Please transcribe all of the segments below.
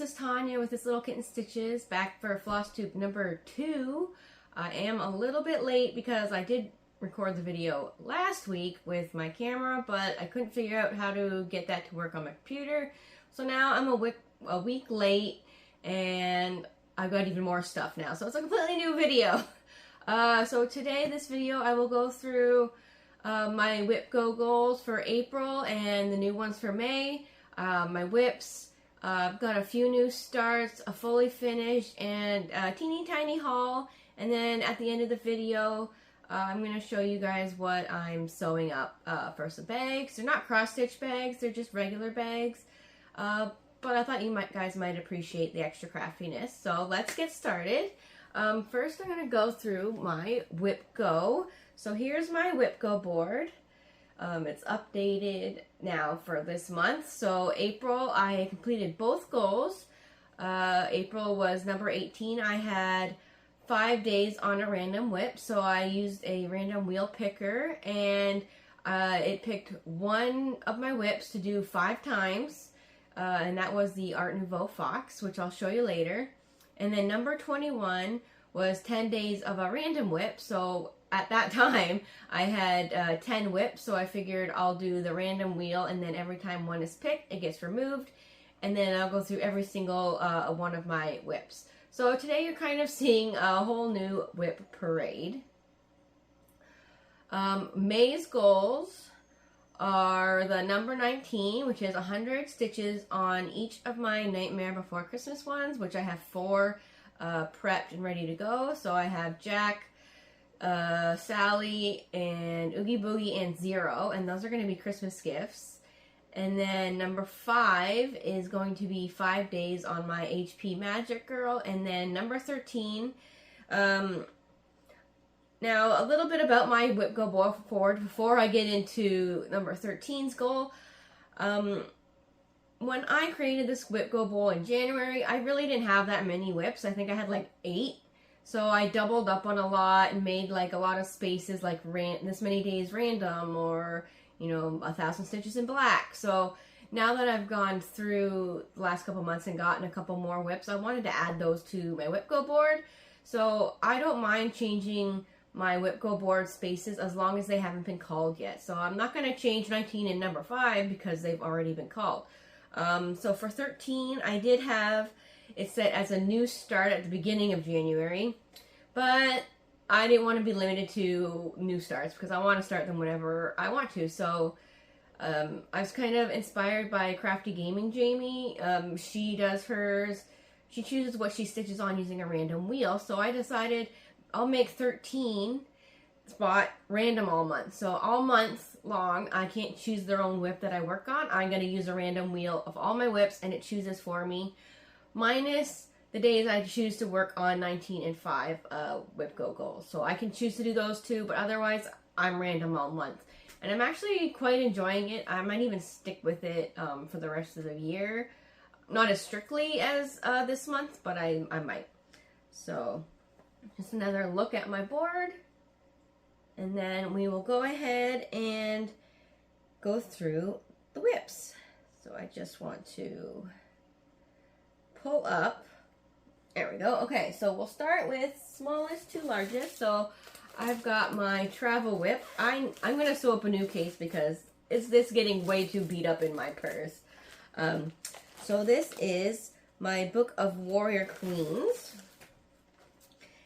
is Tanya with this Little Kitten Stitches, back for Flosstube number 2. I am a little bit late because I did record the video last week with my camera, but I couldn't figure out how to get that to work on my computer. So now I'm a week late, and I've got even more stuff now. So it's a completely new video. So today, this video, I will go through my wipgo goals for April and the new ones for May. My whips. I've got a few new starts, a fully finished, and a teeny tiny haul. And then at the end of the video, I'm going to show you guys what I'm sewing up for some bags. They're not cross-stitch bags, they're just regular bags. But I thought you guys might appreciate the extra craftiness. So let's get started. First, I'm going to go through my wipgo. So here's my wipgo board. It's updated now for this month. So April, I completed both goals. April was number 18. I had 5 days on a random whip. So I used a random wheel picker, and it picked one of my whips to do 5 times. And that was the Art Nouveau Fox, which I'll show you later. And then number 21 was 10 days of a random whip. So at that time, I had 10 whips, so I figured I'll do the random wheel, and then every time one is picked, it gets removed, and then I'll go through every single one of my whips. So today you're kind of seeing a whole new whip parade. May's goals are the number 19, which is 100 stitches on each of my Nightmare Before Christmas ones, which I have 4 prepped and ready to go. So I have Jack, Sally, and Oogie Boogie, and Zero, and those are going to be Christmas gifts. And then number 5 is going to be 5 days on my HP Magic Girl. And then number 13, now a little bit about my wipgo board before I get into number 13's goal. When I created this wipgo bowl in January, I really didn't have that many whips. I think I had like 8. So I doubled up on a lot and made like a lot of spaces, like this many days random, or, you know, 1,000 stitches in black. So now that I've gone through the last couple months and gotten a couple more whips, I wanted to add those to my wipgo board. So I don't mind changing my wipgo board spaces as long as they haven't been called yet. So I'm not going to change 19 and number 5 because they've already been called. So for 13, I did have it set as a new start at the beginning of January, but I didn't want to be limited to new starts because I want to start them whenever I want to. So I was kind of inspired by Crafty Gaming Jamie. She does hers. She chooses what she stitches on using a random wheel. So I decided I'll make 13 spot random all month. So all month long, I can't choose their own whip that I work on. I'm going to use a random wheel of all my whips, and it chooses for me, minus the days I choose to work on 19 and 5 wipgo goals. So I can choose to do those too, but otherwise I'm random all month. And I'm actually quite enjoying it. I might even stick with it for the rest of the year. Not as strictly as this month, but I might. So just another look at my board. And then we will go ahead and go through the whips. So I just want to pull up. There we go. Okay, so we'll start with smallest to largest. So I've got my travel whip. I'm going to sew up a new case because it's getting way too beat up in my purse. So this is my Book of Warrior Queens.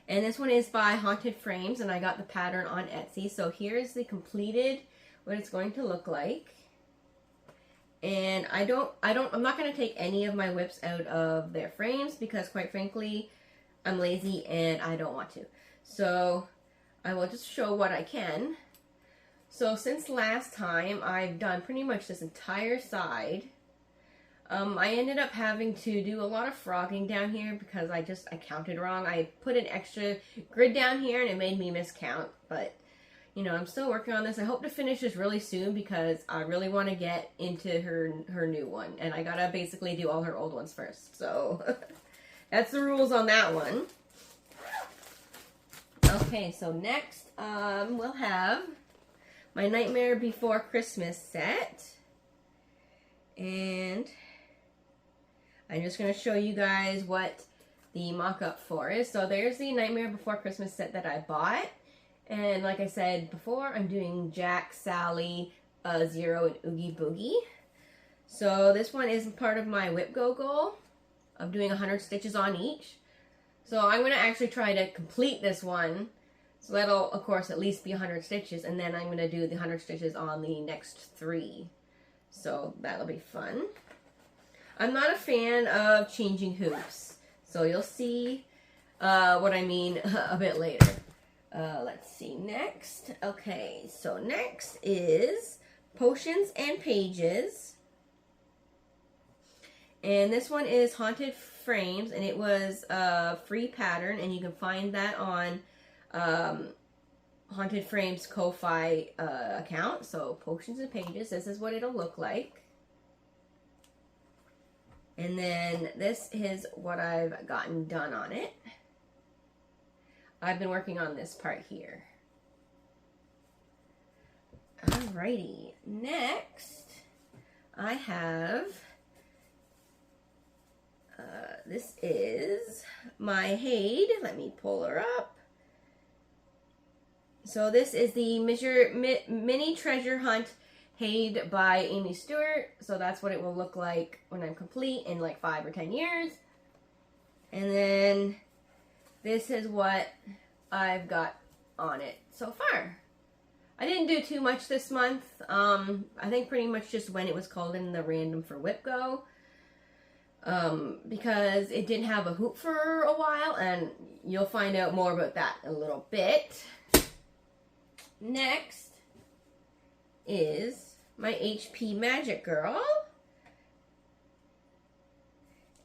And this one is by Haunted Frames, and I got the pattern on Etsy. So here's the completed, what it's going to look like. And I'm not going to take any of my whips out of their frames because, quite frankly, I'm lazy and I don't want to. So I will just show what I can. So since last time, I've done pretty much this entire side. I ended up having to do a lot of frogging down here because I counted wrong. I put an extra grid down here and it made me miscount, but you know, I'm still working on this. I hope to finish this really soon because I really want to get into her new one, and I gotta basically do all her old ones first. So that's the rules on that one. Okay, so next we'll have my Nightmare Before Christmas set, and I'm just going to show you guys what the mock-up for is. So there's the Nightmare Before Christmas set that I bought. And like I said before, I'm doing Jack, Sally, Zero, and Oogie Boogie. So this one is part of my wipgo goal of doing 100 stitches on each. So I'm going to actually try to complete this one. So that'll, of course, at least be 100 stitches. And then I'm going to do the 100 stitches on the next 3. So that'll be fun. I'm not a fan of changing hoops. So you'll see what I mean a bit later. Let's see, next. Okay, so next is Potions and Pages. And this one is Haunted Frames, and it was a free pattern, and you can find that on Haunted Frames Ko-Fi account. So Potions and Pages, this is what it'll look like. And then this is what I've gotten done on it. I've been working on this part here. Alrighty, next I have, this is my Haid. Let me pull her up. So this is the Mini Treasure Hunt Haid by Amy Stewart. So that's what it will look like when I'm complete in like 5 or 10 years. And then this is what I've got on it so far. I didn't do too much this month. I think pretty much just when it was called in the random for wipgo. Because it didn't have a hoop for a while, and you'll find out more about that in a little bit. Next is my HP Magic Girl.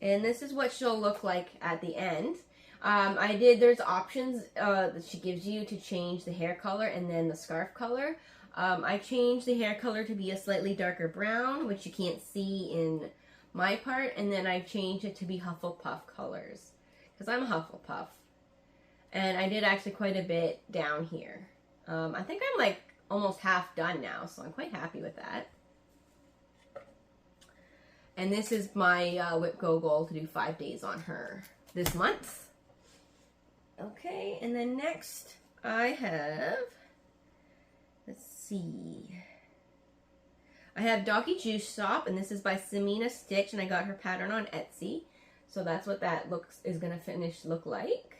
And this is what she'll look like at the end. There's options that she gives you to change the hair color and then the scarf color. I changed the hair color to be a slightly darker brown, which you can't see in my part, and then I changed it to be Hufflepuff colors, because I'm a Hufflepuff. And I did actually quite a bit down here. I think I'm like almost half done now, so I'm quite happy with that. And this is my wipgo goal to do 5 days on her this month. Okay, and then next I have, let's see, I have Doggy Juice Shop, and this is by Samina Stitch, and I got her pattern on Etsy. So that's what that is going to look like.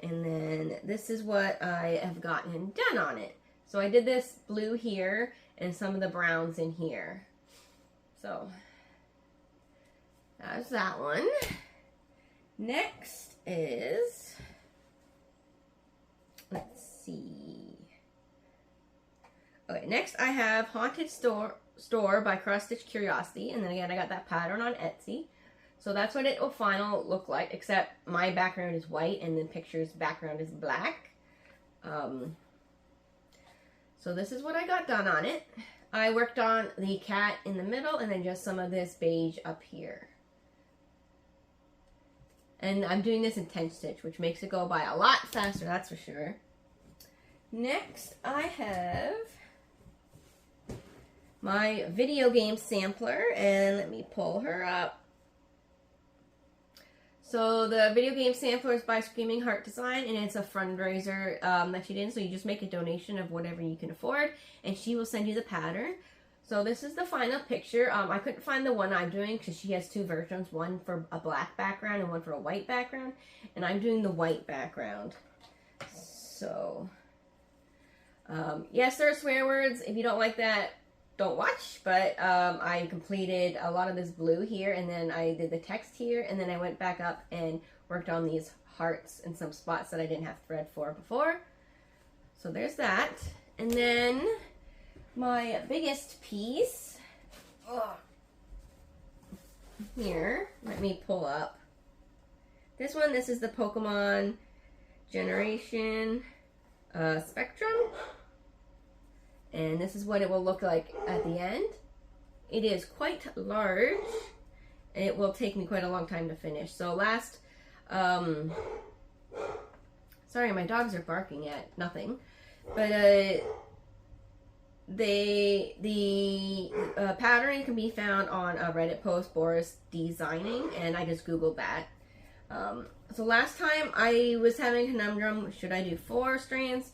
And then this is what I have gotten done on it. So I did this blue here and some of the browns in here. So that's that one. Next is, let's see. Okay, next I have Haunted Store by Cross Stitch Curiosity, and then again I got that pattern on Etsy. So that's what it will final look like, except my background is white and the picture's background is black. So this is what I got done on it. I worked on the cat in the middle and then just some of this beige up here. And I'm doing this in 10 stitch, which makes it go by a lot faster, that's for sure. Next I have my video game sampler, and let me pull her up. So the video game sampler is by Screaming Heart Design, and it's a fundraiser that she did. So you just make a donation of whatever you can afford, and she will send you the pattern. So this is the final picture. I couldn't find the one I'm doing because she has 2 versions, one for a black background and one for a white background, and I'm doing the white background. So yes, there are swear words. If you don't like that, don't watch, but I completed a lot of this blue here, and then I did the text here, and then I went back up and worked on these hearts in some spots that I didn't have thread for before. So there's that. And then my biggest piece, here, let me pull up. This one, this is the Pokemon Generation Spectrum. And this is what it will look like at the end. It is quite large, and it will take me quite a long time to finish. So last, sorry, my dogs are barking at nothing. But the pattern can be found on a Reddit post, Boris Designing, and I just Googled that. So last time I was having a conundrum, should I do 4 strands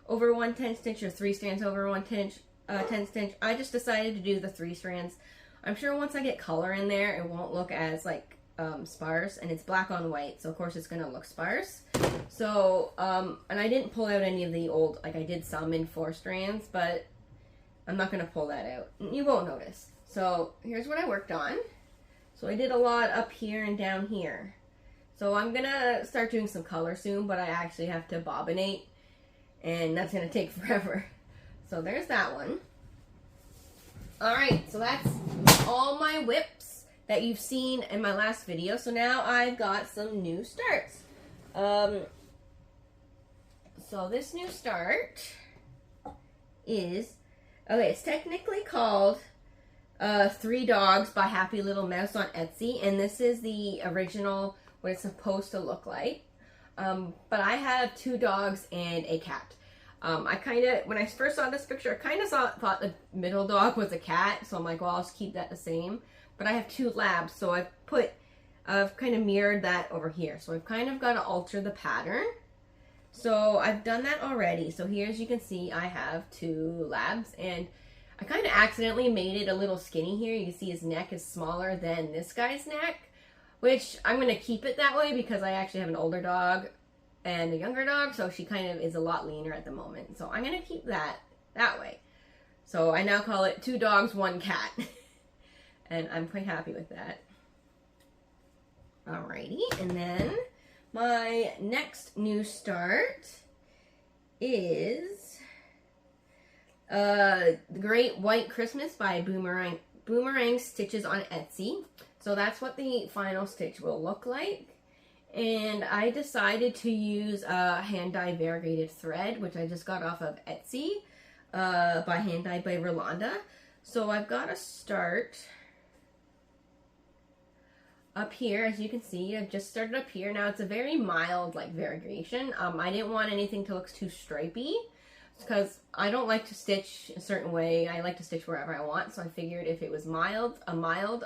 over 1/10 stitch or 3 strands over 1/10 stitch? I just decided to do the 3 strands. I'm sure once I get color in there, it won't look as like sparse, and it's black on white, so of course it's gonna look sparse. So and I didn't pull out any of the old, like I did some in 4 strands, but I'm not gonna pull that out. You won't notice. So here's what I worked on. So I did a lot up here and down here. So I'm gonna start doing some color soon, but I actually have to bobbinate, and that's gonna take forever. So there's that one. All right, so that's all my whips that you've seen in my last video. So now I've got some new starts. So this new start is, okay, it's technically called 3 Dogs by Happy Little Mouse on Etsy, and this is the original, what it's supposed to look like. But I have 2 dogs and a cat. I kind of, when I first saw this picture, I kind of thought the middle dog was a cat, so I'm like, well, I'll just keep that the same. But I have 2 labs, so I've kind of mirrored that over here. So I've kind of got to alter the pattern. So I've done that already. So here, as you can see, I have 2 labs, and I kind of accidentally made it a little skinny here. You can see his neck is smaller than this guy's neck, which I'm going to keep it that way because I actually have an older dog and a younger dog, so she kind of is a lot leaner at the moment. So I'm going to keep that way. So I now call it 2 dogs, 1 cat. And I'm quite happy with that. Alrighty, and then my next new start is The Great White Christmas by Boomerang Stitches on Etsy. So that's what the final stitch will look like. And I decided to use a hand-dyed variegated thread, which I just got off of Etsy, by Hand Dyed by Rolanda. So I've got to start up here. As you can see, I've just started up here. Now it's a very mild like variegation. I didn't want anything to look too stripey because I don't like to stitch a certain way. I like to stitch wherever I want. So I figured if it was a mild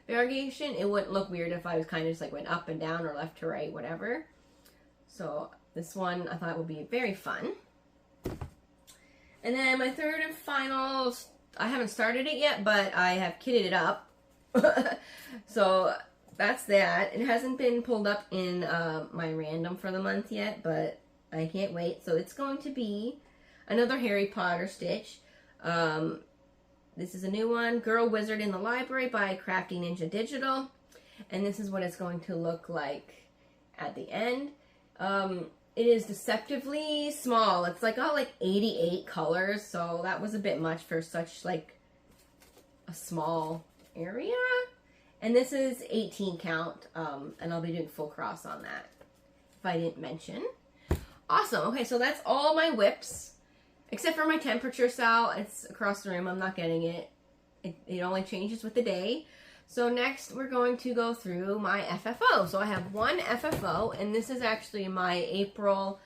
variegation, it wouldn't look weird if I was kind of just like went up and down or left to right, whatever. So this one I thought would be very fun. And then my third and final, I haven't started it yet, but I have kitted it up. So that's that. It hasn't been pulled up in my random for the month yet, but I can't wait. So it's going to be another Harry Potter stitch. This is a new one, Girl Wizard in the Library by Crafty Ninja Digital. And this is what it's going to look like at the end. It is deceptively small. It's like all like 88 colors, so that was a bit much for such like a small area. And this is 18 count, and I'll be doing full cross on that, if I didn't mention. Awesome. Okay, so that's all my whips. Except for my temperature cell, it's across the room. I'm not getting it. It only changes with the day. So next, we're going to go through my FFO. So I have 1 FFO, and this is actually my April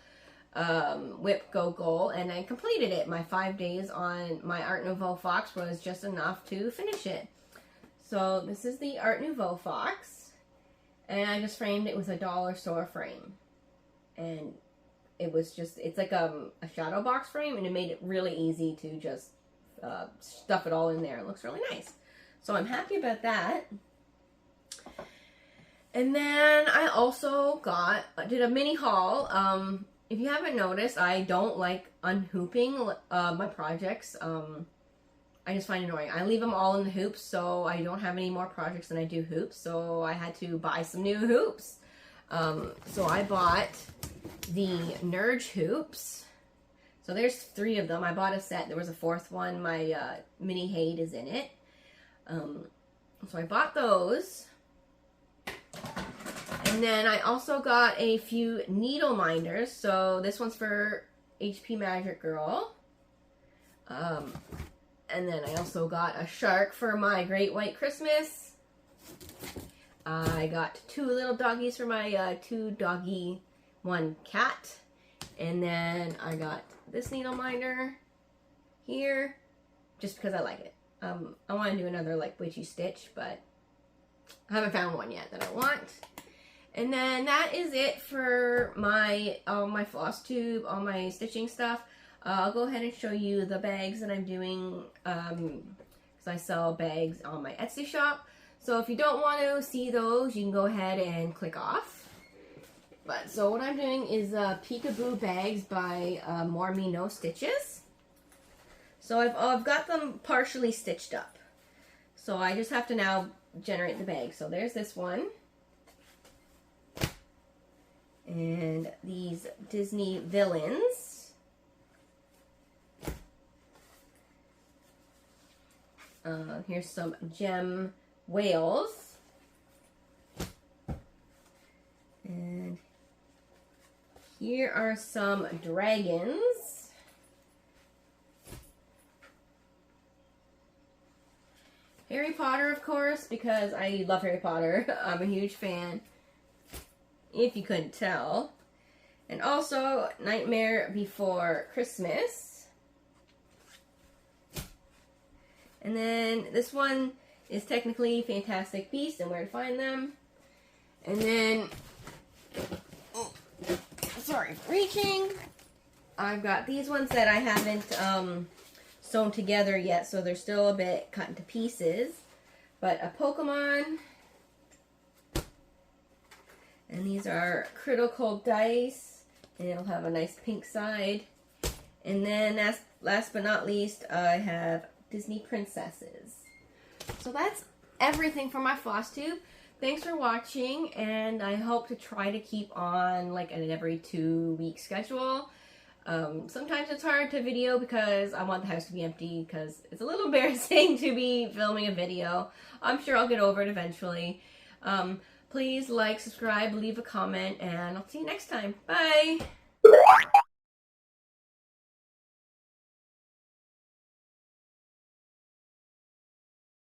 whip go goal, and I completed it. My 5 days on my Art Nouveau Fox was just enough to finish it. So this is the Art Nouveau Fox, and I just framed it with a dollar store frame. And it was just, it's like a shadow box frame, and it made it really easy to just stuff it all in there. It looks really nice. So I'm happy about that. And then I also did a mini haul. If you haven't noticed, I don't like unhooping my projects. I just find it annoying. I leave them all in the hoops, so I don't have any more projects than I do hoops. So I had to buy some new hoops. So I bought the Nerge hoops. So there's 3 of them. I bought a set. There was a 4th one. My mini Hade is in it. So I bought those. And then I also got a few needle minders. So this one's for HP Magic Girl. And then I also got a shark for my Great White Christmas. I got 2 little doggies for my 2 doggy, 1 cat. And then I got this needle minder here. just because I like it. I want to do another like witchy stitch, but I haven't found one yet that I want. And then that is it for my Flosstube, all my stitching stuff. I'll go ahead and show you the bags that I'm doing, because I sell bags on my Etsy shop. So if you don't want to see those, you can go ahead and click off. But so what I'm doing is Peekaboo bags by More Me No Stitches. So I've got them partially stitched up. So I just have to now generate the bag. So there's this one. And these Disney villains. Here's some gem whales. And here are some dragons. Harry Potter, of course, because I love Harry Potter. I'm a huge fan, if you couldn't tell. And also Nightmare Before Christmas. And then this one is technically Fantastic Beasts and Where to Find Them. And then, oh, sorry for reaching. I've got these ones that I haven't sewn together yet, so they're still a bit cut into pieces. But a Pokemon. And these are Critical Dice. And it'll have a nice pink side. And then last but not least, I have Disney princesses. So that's everything for my Flosstube. Thanks for watching, and I hope to try to keep on like an every 2-week schedule. Sometimes it's hard to video because I want the house to be empty, because it's a little embarrassing to be filming a video. I'm sure I'll get over it eventually. Please like, subscribe, leave a comment, and I'll see you next time. Bye!